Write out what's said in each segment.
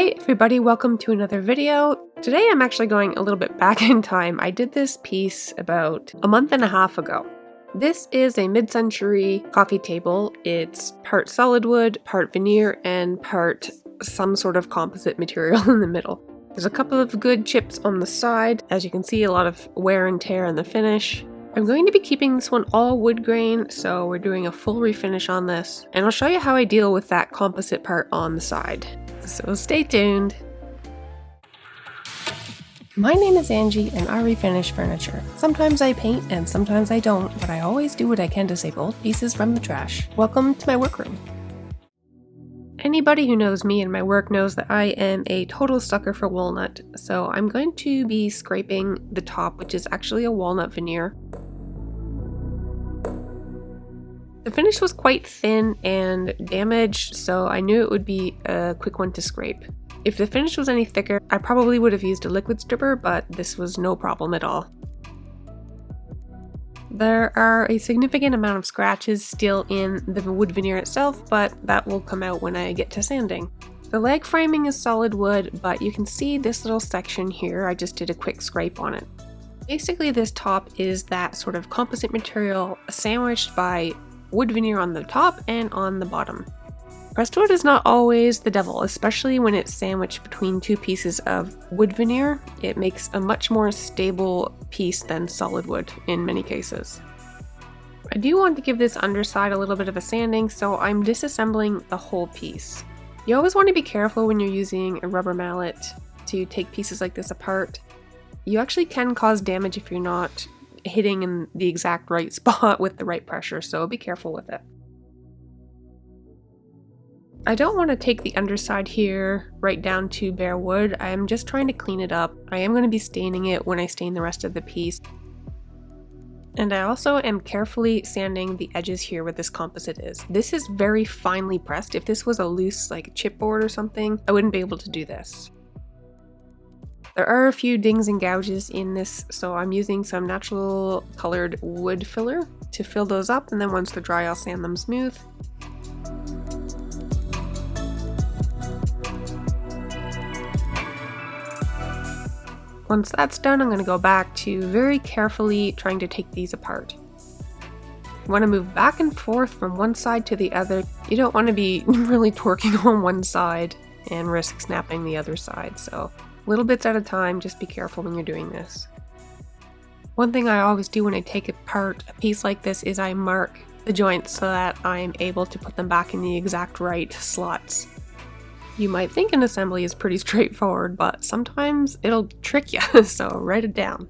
Hey everybody, welcome to another video. Today I'm actually going a little bit back in time. I did this piece about a month and a half ago. This is a mid-century coffee table. It's part solid wood, part veneer, and part some sort of composite material in the middle. There's a couple of good chips on the side. As you can see, a lot of wear and tear in the finish. I'm going to be keeping this one all wood grain, so we're doing a full refinish on this. And I'll show you how I deal with that composite part on the side. So stay tuned. My name is Angie and I refinish furniture. Sometimes I paint and sometimes I don't, but I always do what I can to save old pieces from the trash. Welcome to my workroom. Anybody who knows me and my work knows that I am a total sucker for walnut, so I'm going to be scraping the top, which is actually a walnut veneer. The finish was quite thin and damaged, so I knew it would be a quick one to scrape. If the finish was any thicker, I probably would have used a liquid stripper, but this was no problem at all. There are a significant amount of scratches still in the wood veneer itself, but that will come out when I get to sanding. The leg framing is solid wood, but you can see this little section here. I just did a quick scrape on it. Basically, this top is that sort of composite material sandwiched by wood veneer on the top and on the bottom. Pressed wood is not always the devil, especially when it's sandwiched between two pieces of wood veneer. It makes a much more stable piece than solid wood in many cases. I do want to give this underside a little bit of a sanding, so I'm disassembling the whole piece. You always want to be careful when you're using a rubber mallet to take pieces like this apart. You actually can cause damage if you're not hitting in the exact right spot with the right pressure, so be careful with it. I don't want to take the underside here right down to bare wood. I am just trying to clean it up. I am going to be staining it when I stain the rest of the piece. And I also am carefully sanding the edges here where this composite is. This is very finely pressed. If this was a loose like chipboard or something, I wouldn't be able to do this. There are a few dings and gouges in this, so I'm using some natural colored wood filler to fill those up, and then once they're dry, I'll sand them smooth. Once that's done, I'm going to go back to very carefully trying to take these apart. You want to move back and forth from one side to the other. You don't want to be really torquing on one side and risk snapping the other side, so little bits at a time, just be careful when you're doing this. One thing I always do when I take apart a piece like this is I mark the joints so that I'm able to put them back in the exact right slots. You might think an assembly is pretty straightforward, but sometimes it'll trick you, so write it down.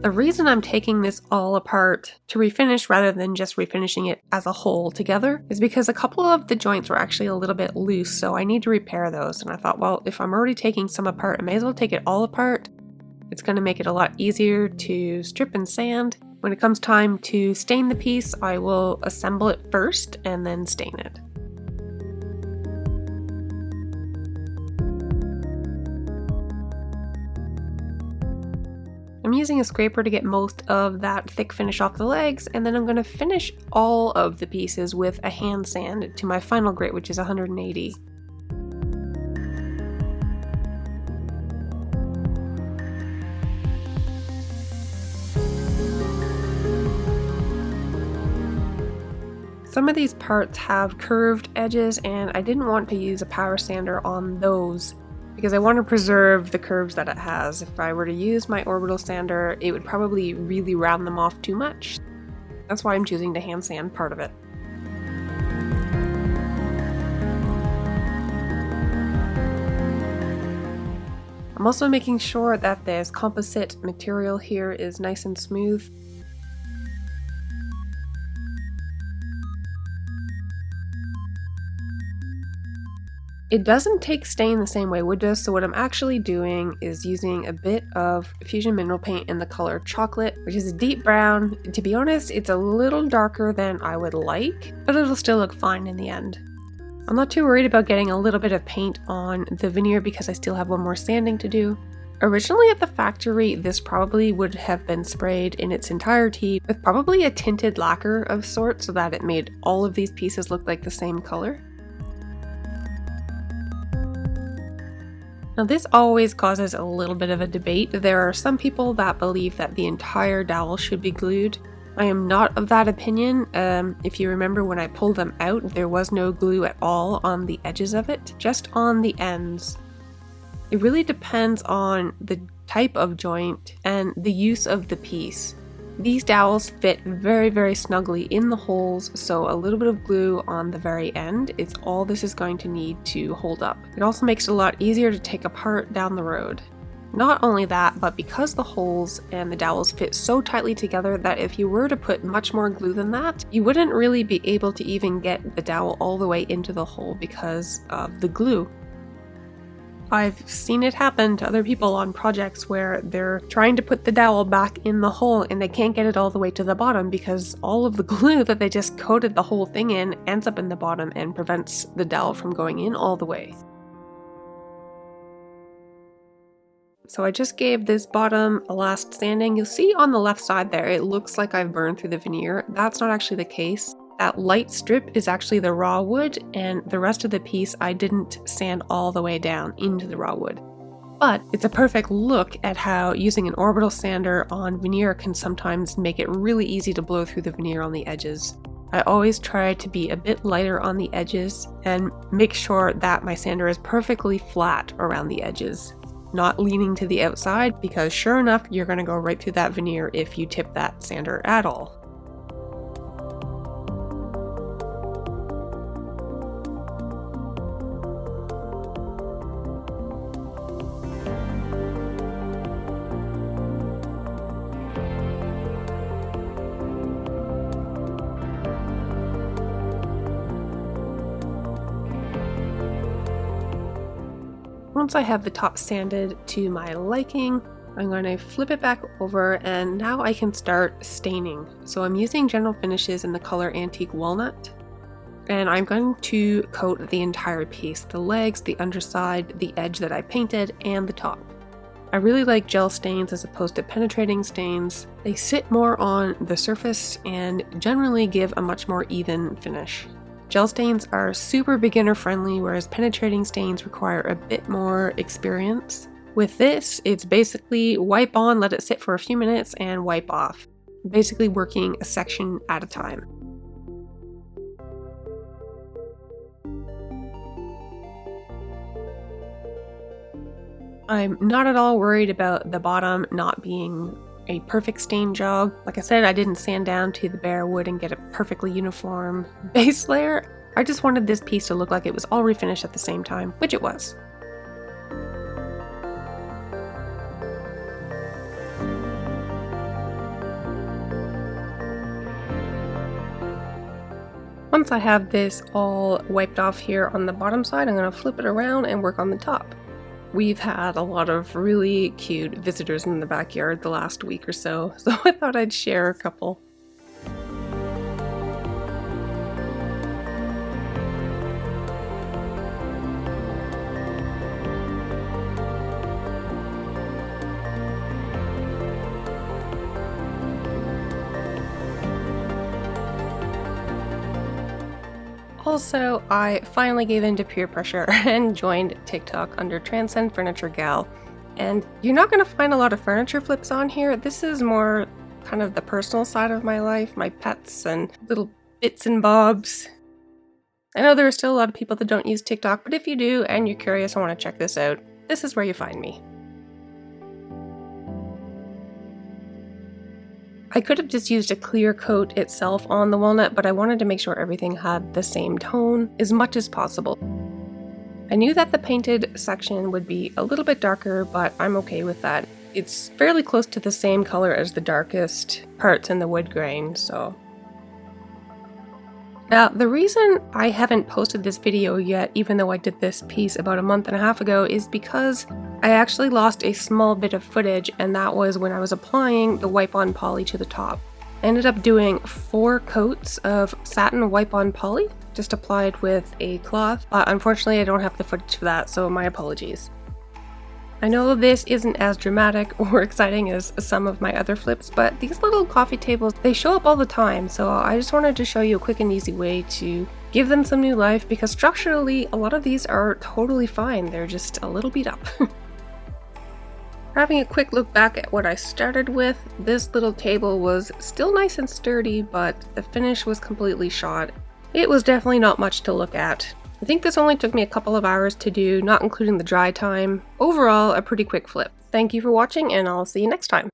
The reason I'm taking this all apart to refinish rather than just refinishing it as a whole together is because a couple of the joints were actually a little bit loose, so I need to repair those. And I thought, well, if I'm already taking some apart, I may as well take it all apart. It's going to make it a lot easier to strip and sand. When it comes time to stain the piece, I will assemble it first and then stain it. I'm using a scraper to get most of that thick finish off the legs, and then I'm going to finish all of the pieces with a hand sand to my final grit, which is 180. Some of these parts have curved edges, and I didn't want to use a power sander on those because I want to preserve the curves that it has. If I were to use my Orbital sander, it would probably really round them off too much. That's why I'm choosing to hand sand part of it. I'm also making sure that this composite material here is nice and smooth. It doesn't take stain the same way wood does, so what I'm actually doing is using a bit of Fusion Mineral Paint in the color Chocolate, which is a deep brown. To be honest, it's a little darker than I would like, but it'll still look fine in the end. I'm not too worried about getting a little bit of paint on the veneer because I still have one more sanding to do. Originally at the factory, this probably would have been sprayed in its entirety with probably a tinted lacquer of sorts so that it made all of these pieces look like the same color. Now this always causes a little bit of a debate. There are some people that believe that the entire dowel should be glued. I am not of that opinion. If you remember when I pulled them out, there was no glue at all on the edges of it, just on the ends. It really depends on the type of joint and the use of the piece. These dowels fit very, very snugly in the holes, so a little bit of glue on the very end is all this is going to need to hold up. It also makes it a lot easier to take apart down the road. Not only that, but because the holes and the dowels fit so tightly together that if you were to put much more glue than that, you wouldn't really be able to even get the dowel all the way into the hole because of the glue. I've seen it happen to other people on projects where they're trying to put the dowel back in the hole and they can't get it all the way to the bottom because all of the glue that they just coated the whole thing in ends up in the bottom and prevents the dowel from going in all the way. So I just gave this bottom a last sanding. You'll see on the left side there, it looks like I've burned through the veneer. That's not actually the case. That light strip is actually the raw wood, and the rest of the piece I didn't sand all the way down into the raw wood. But it's a perfect look at how using an orbital sander on veneer can sometimes make it really easy to blow through the veneer on the edges. I always try to be a bit lighter on the edges and make sure that my sander is perfectly flat around the edges, not leaning to the outside, because sure enough, you're going to go right through that veneer if you tip that sander at all. Once I have the top sanded to my liking, I'm going to flip it back over and now I can start staining. So I'm using General Finishes in the color Antique Walnut, and I'm going to coat the entire piece, the legs, the underside, the edge that I painted, and the top. I really like gel stains as opposed to penetrating stains. They sit more on the surface and generally give a much more even finish. Gel stains are super beginner friendly, whereas penetrating stains require a bit more experience. With this, it's basically wipe on, let it sit for a few minutes, and wipe off. Basically working a section at a time. I'm not at all worried about the bottom not being a perfect stain job. Like I said, I didn't sand down to the bare wood and get a perfectly uniform base layer. I just wanted this piece to look like it was all refinished at the same time, which it was. Once I have this all wiped off here on the bottom side, I'm going to flip it around and work on the top. We've had a lot of really cute visitors in the backyard the last week or so I thought I'd share a couple. Also, I finally gave in to peer pressure and joined TikTok under Transcend Furniture Gal. And you're not going to find a lot of furniture flips on here. This is more kind of the personal side of my life, my pets and little bits and bobs. I know there are still a lot of people that don't use TikTok, but if you do and you're curious and want to check this out, this is where you find me. I could have just used a clear coat itself on the walnut, but I wanted to make sure everything had the same tone as much as possible. I knew that the painted section would be a little bit darker, but I'm okay with that. It's fairly close to the same color as the darkest parts in the wood grain, so. Now, the reason I haven't posted this video yet, even though I did this piece about a month and a half ago, is because I actually lost a small bit of footage, and that was when I was applying the wipe-on poly to the top. I ended up doing 4 coats of satin wipe-on poly, just applied with a cloth, but unfortunately I don't have the footage for that, so my apologies. I know this isn't as dramatic or exciting as some of my other flips, but these little coffee tables, they show up all the time, so I just wanted to show you a quick and easy way to give them some new life, because structurally, a lot of these are totally fine. They're just a little beat up. Having a quick look back at what I started with, this little table was still nice and sturdy, but the finish was completely shot. It was definitely not much to look at. I think this only took me a couple of hours to do, not including the dry time. Overall, a pretty quick flip. Thank you for watching, and I'll see you next time.